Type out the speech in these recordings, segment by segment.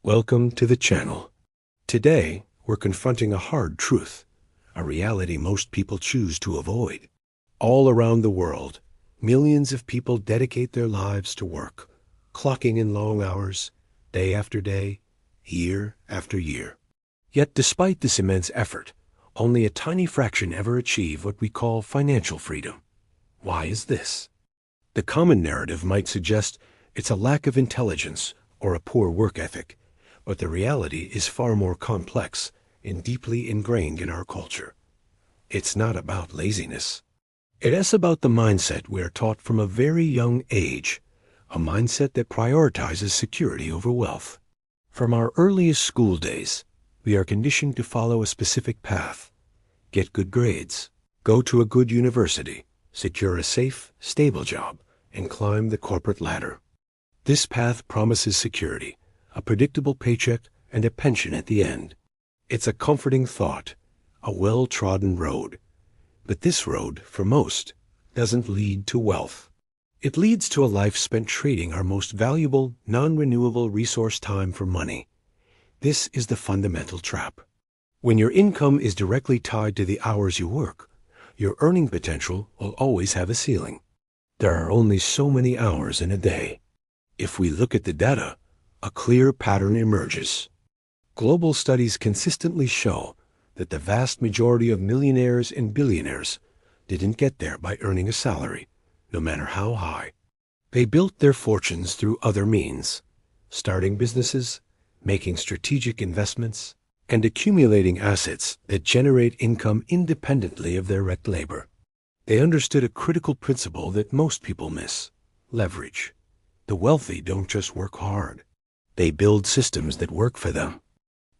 Welcome to the channel. Today, we're confronting a hard truth, a reality most people choose to avoid. All around the world, millions of people dedicate their lives to work, clocking in long hours, day after day, year after year. Yet despite this immense effort, only a tiny fraction ever achieve what we call financial freedom. Why is this? The common narrative might suggest it's a lack of intelligence or a poor work ethic, but the reality is far more complex and deeply ingrained in our culture. It's not about laziness. It is about the mindset we are taught from a very young age, a mindset that prioritizes security over wealth. From our earliest school days, we are conditioned to follow a specific path: get good grades, go to a good university, secure a safe, stable job, and climb the corporate ladder. This path promises security, a predictable paycheck, and a pension at the end. It's a comforting thought, a well-trodden road. But this road, for most, doesn't lead to wealth. It leads to a life spent trading our most valuable, non-renewable resource, time, for money. This is the fundamental trap. When your income is directly tied to the hours you work, your earning potential will always have a ceiling. There are only so many hours in a day. If we look at the data, a clear pattern emerges. Global studies consistently show that the vast majority of millionaires and billionaires didn't get there by earning a salary, no matter how high. They built their fortunes through other means, starting businesses, making strategic investments, and accumulating assets that generate income independently of their direct labor. They understood a critical principle that most people miss: leverage. The wealthy don't just work hard. They build systems that work for them.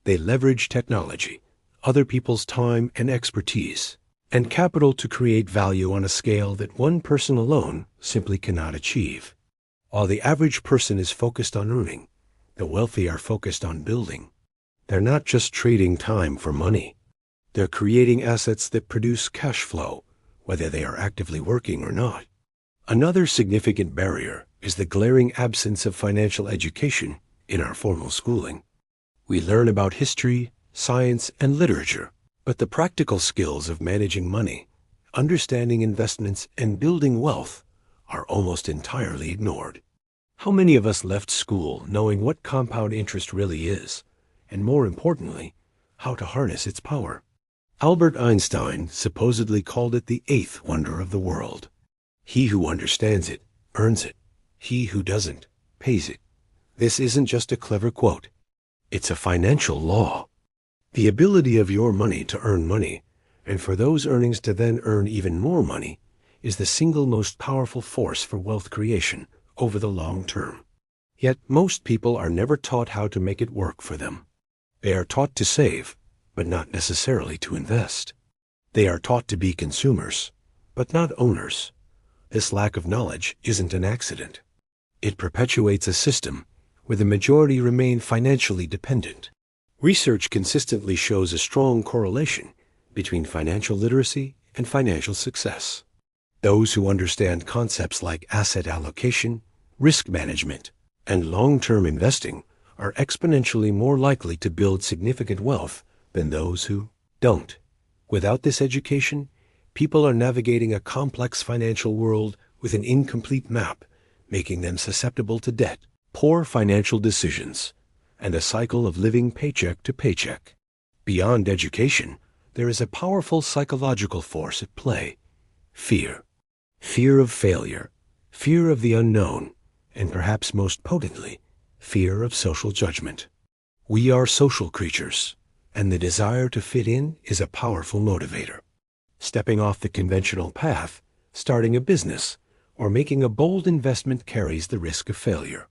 They leverage technology, other people's time and expertise, and capital to create value on a scale that one person alone simply cannot achieve. While the average person is focused on earning, the wealthy are focused on building. They're not just trading time for money. They're creating assets that produce cash flow, whether they are actively working or not. Another significant barrier is the glaring absence of financial education in our formal schooling. We learn about history, science, and literature, but the practical skills of managing money, understanding investments, and building wealth are almost entirely ignored. How many of us left school knowing what compound interest really is, and more importantly, how to harness its power? Albert Einstein supposedly called it the eighth wonder of the world. He who understands it earns it. He who doesn't pays it. This isn't just a clever quote. It's a financial law. The ability of your money to earn money, and for those earnings to then earn even more money, is the single most powerful force for wealth creation over the long term. Yet most people are never taught how to make it work for them. They are taught to save, but not necessarily to invest. They are taught to be consumers, but not owners. This lack of knowledge isn't an accident. It perpetuates a system where the majority remain financially dependent. Research consistently shows a strong correlation between financial literacy and financial success. Those who understand concepts like asset allocation, risk management, and long-term investing are exponentially more likely to build significant wealth than those who don't. Without this education, people are navigating a complex financial world with an incomplete map, making them susceptible to debt, poor financial decisions, and a cycle of living paycheck to paycheck. Beyond education, there is a powerful psychological force at play: fear. Fear of failure, fear of the unknown, and perhaps most potently, fear of social judgment. We are social creatures, and the desire to fit in is a powerful motivator. Stepping off the conventional path, starting a business, or making a bold investment carries the risk of failure.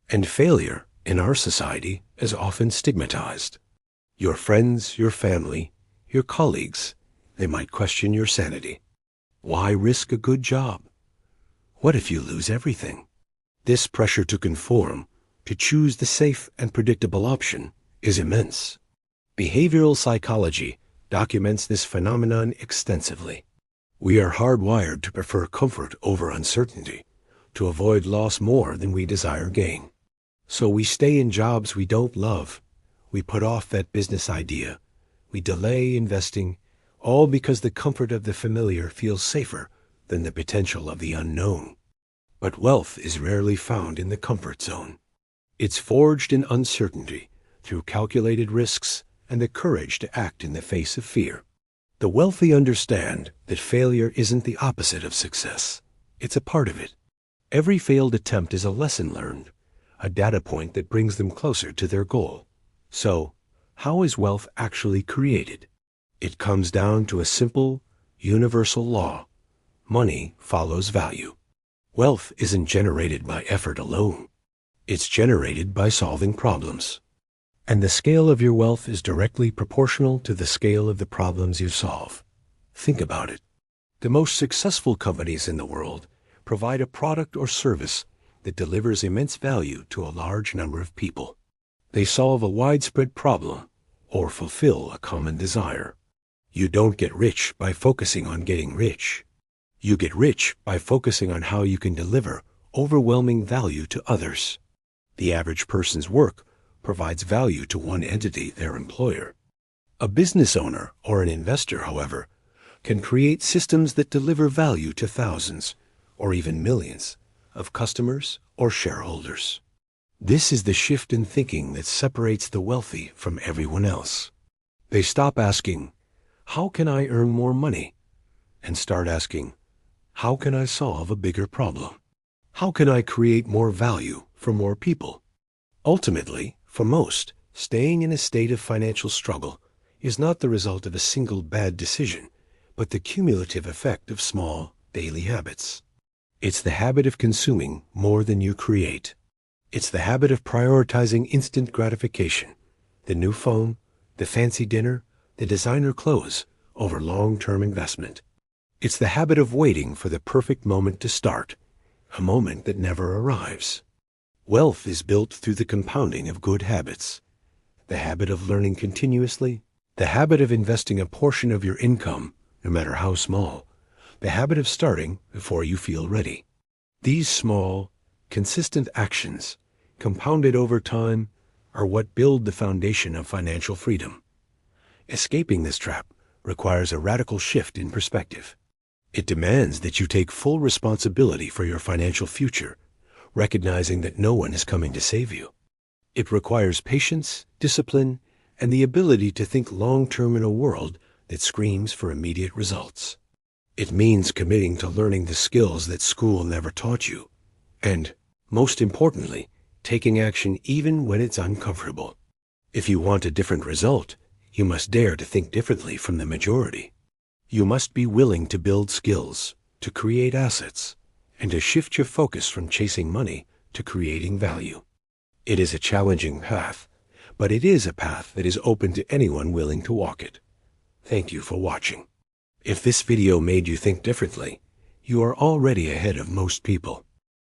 And failure, in our society, is often stigmatized. Your friends, your family, your colleagues, they might question your sanity. Why risk a good job? What if you lose everything? This pressure to conform, to choose the safe and predictable option, is immense. Behavioral psychology documents this phenomenon extensively. We are hardwired to prefer comfort over uncertainty, to avoid loss more than we desire gain. So we stay in jobs we don't love. We put off that business idea. We delay investing, all because the comfort of the familiar feels safer than the potential of the unknown. But wealth is rarely found in the comfort zone. It's forged in uncertainty, through calculated risks and the courage to act in the face of fear. The wealthy understand that failure isn't the opposite of success. It's a part of it. Every failed attempt is a lesson learned, a data point that brings them closer to their goal. So, how is wealth actually created? It comes down to a simple, universal law. Money follows value. Wealth isn't generated by effort alone. It's generated by solving problems. And the scale of your wealth is directly proportional to the scale of the problems you solve. Think about it. The most successful companies in the world provide a product or service that delivers immense value to a large number of people. They solve a widespread problem or fulfill a common desire. You don't get rich by focusing on getting rich. You get rich by focusing on how you can deliver overwhelming value to others. The average person's work provides value to one entity, their employer. A business owner or an investor, however, can create systems that deliver value to thousands or even millions of customers or shareholders. This is the shift in thinking that separates the wealthy from everyone else. They stop asking, "How can I earn more money?" and start asking, "How can I solve a bigger problem? How can I create more value for more people?" Ultimately, for most, staying in a state of financial struggle is not the result of a single bad decision, but the cumulative effect of small, daily habits. It's the habit of consuming more than you create. It's the habit of prioritizing instant gratification, the new phone, the fancy dinner, the designer clothes, over long-term investment. It's the habit of waiting for the perfect moment to start, a moment that never arrives. Wealth is built through the compounding of good habits. The habit of learning continuously, the habit of investing a portion of your income, no matter how small, the habit of starting before you feel ready. These small, consistent actions, compounded over time, are what build the foundation of financial freedom. Escaping this trap requires a radical shift in perspective. It demands that you take full responsibility for your financial future, recognizing that no one is coming to save you. It requires patience, discipline, and the ability to think long-term in a world that screams for immediate results. It means committing to learning the skills that school never taught you, and, most importantly, taking action even when it's uncomfortable. If you want a different result, you must dare to think differently from the majority. You must be willing to build skills, to create assets, and to shift your focus from chasing money to creating value. It is a challenging path, but it is a path that is open to anyone willing to walk it. Thank you for watching. If this video made you think differently, you are already ahead of most people.